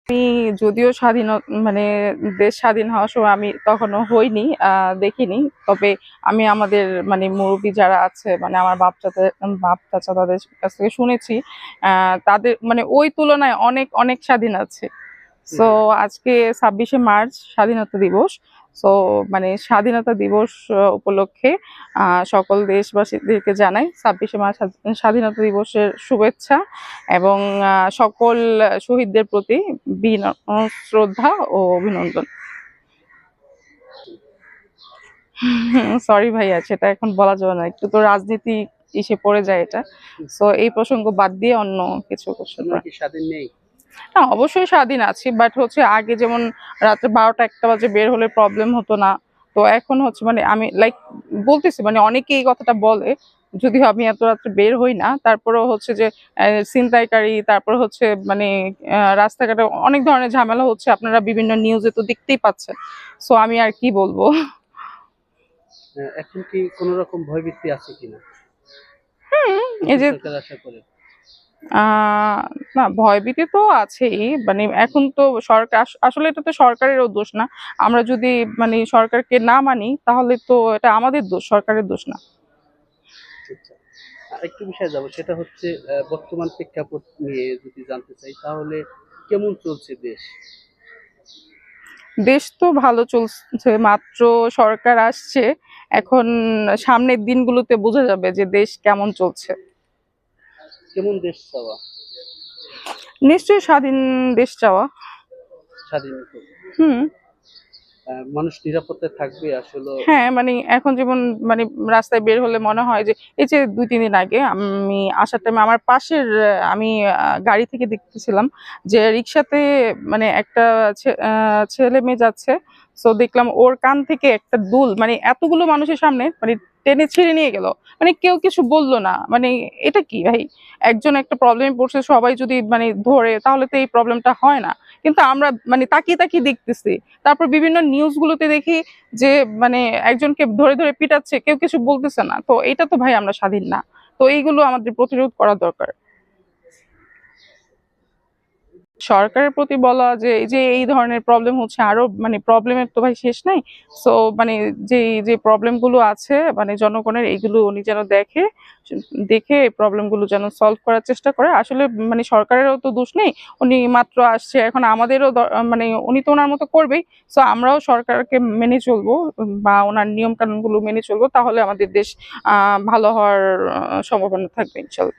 আমি যদিও মানে দেশ স্বাধীন হওয়ার সময় আমি তখনও হইনি, দেখিনি। তবে আমি আমাদের মানে মুরব্বী যারা আছে, মানে আমার বাপ চাচা তাদের কাছ থেকে শুনেছি, তাদের মানে ওই তুলনায় অনেক অনেক স্বাধীন আছে। সো আজকে 26শে মার্চ স্বাধীনতা দিবস। সো মানে স্বাধীনতা দিবস উপলক্ষে সকল দেশবাসীদেরকে জানাই 26শে মার্চ স্বাধীনতা দিবসের শুভেচ্ছা, এবং সকল শহীদদের প্রতি শ্রদ্ধা ও অভিনন্দন। সরি ভাইয়া, সেটা এখন বলা যাবে না, একটু তো রাজনীতি এসে পড়ে যায় এটা। সো এই প্রসঙ্গ বাদ দিয়ে অন্য কিছু কোশ্চেন। স্বাধীন নেই? না, অবশ্যই স্বাধীন আছি, বাট হচ্ছে আগে যেমন রাত্রে 12টা-1টা বাজে বের হলে প্রবলেম হতো না। তো এখন হচ্ছে মানে আমি লাইক বলতেছি, মানে অনেকে এই কথাটা বলে, যদিও আমি এত রাত্রে বের হই না, তারপরেও হচ্ছে যে ছিনতাইকারী, তারপর হচ্ছে মানে রাস্তাঘাটে অনেক ধরনের ঝামেলা হচ্ছে, আপনারা বিভিন্ন নিউজে তো দেখতেই পাচ্ছেন। সো আমি আর কি বলবো। এখন কি কোনো রকম ভয়ভীতি আছে কিনা? এই যে আশা করে না, ভয়ভীতি তো আছেই। মানে এখন তো সরকার, আসলে এটা তো সরকারেরও দোষ না। আমরা যদি মানে সরকারকে না মানি, তাহলে তো এটা আমাদের দোষ, সরকারের দোষ না। আরেকটু বিষয় যাব, সেটা হচ্ছে বর্তমান প্রেক্ষাপট নিয়ে যদি জানতে চাই, তাহলে কেমন চলছে দেশ? দেশ তো ভালো চলছে, মাত্র সরকার আসছে। এখন সামনের দিনগুলোতে বোঝা যাবে যে দেশ কেমন চলছে। কেমন দেশ চাওয়া? নিশ্চয়ই স্বাধীন দেশ চাওয়া। স্বাধীন হুম। মানুষ নিরাপত্তায় থাকবে আসলে? হ্যাঁ, মানে এখন যেমন মানে রাস্তায় বের হলে মনে হয় যে, এই যে 2-3 দিন আগে আমি আসার টাইমে আমার পাশের আমি গাড়ি থেকে দেখতেছিলাম যে রিক্সাতে মানে একটা ছেলে মেয়ে যাচ্ছে। সো দেখলাম ওর কান থেকে একটা দুল মানে এতগুলো মানুষের সামনে মানে টেনে ছিঁড়ে নিয়ে গেল। মানে কেউ কিছু বললো না। মানে এটা কি ভাই, একজন একটা প্রবলেমে পড়ছে, সবাই যদি মানে ধরে, তাহলে তো এই প্রবলেমটা হয় না। কিন্তু আমরা মানে তাকিয়ে তাকিয়ে দেখতেছি। তারপর বিভিন্ন নিউজগুলোতে দেখি যে মানে একজনকে ধরে ধরে পিটাচ্ছে, কেউ কিছু বলতেছে না। তো এটা তো ভাই আমরা স্বাধীন না। তো এইগুলো আমাদের প্রতিরোধ করা দরকার। সরকারের প্রতি বলা যে এই যে এই ধরনের প্রবলেম হচ্ছে, আরো মানে প্রবলেমের তো ভাই শেষ নাই। সো মানে যে প্রবলেম গুলো আছে মানে জনগণের, এইগুলো উনি যেন দেখে এই প্রবলেম গুলো যেন সলভ করার চেষ্টা করে। আসলে মানে সরকারেরও তো দোষ নেই, উনি মাত্র আসছে, এখন আমাদেরও মানে উনি তো ওনার মতো করবেই। সো আমরাও সরকারকে মেনে চলবো, বা ওনার নিয়ম কানুন গুলো মেনে চলবো, তাহলে আমাদের দেশ ভালো হওয়ার সম্ভাবনা থাকবে ইনশাল্লাহ।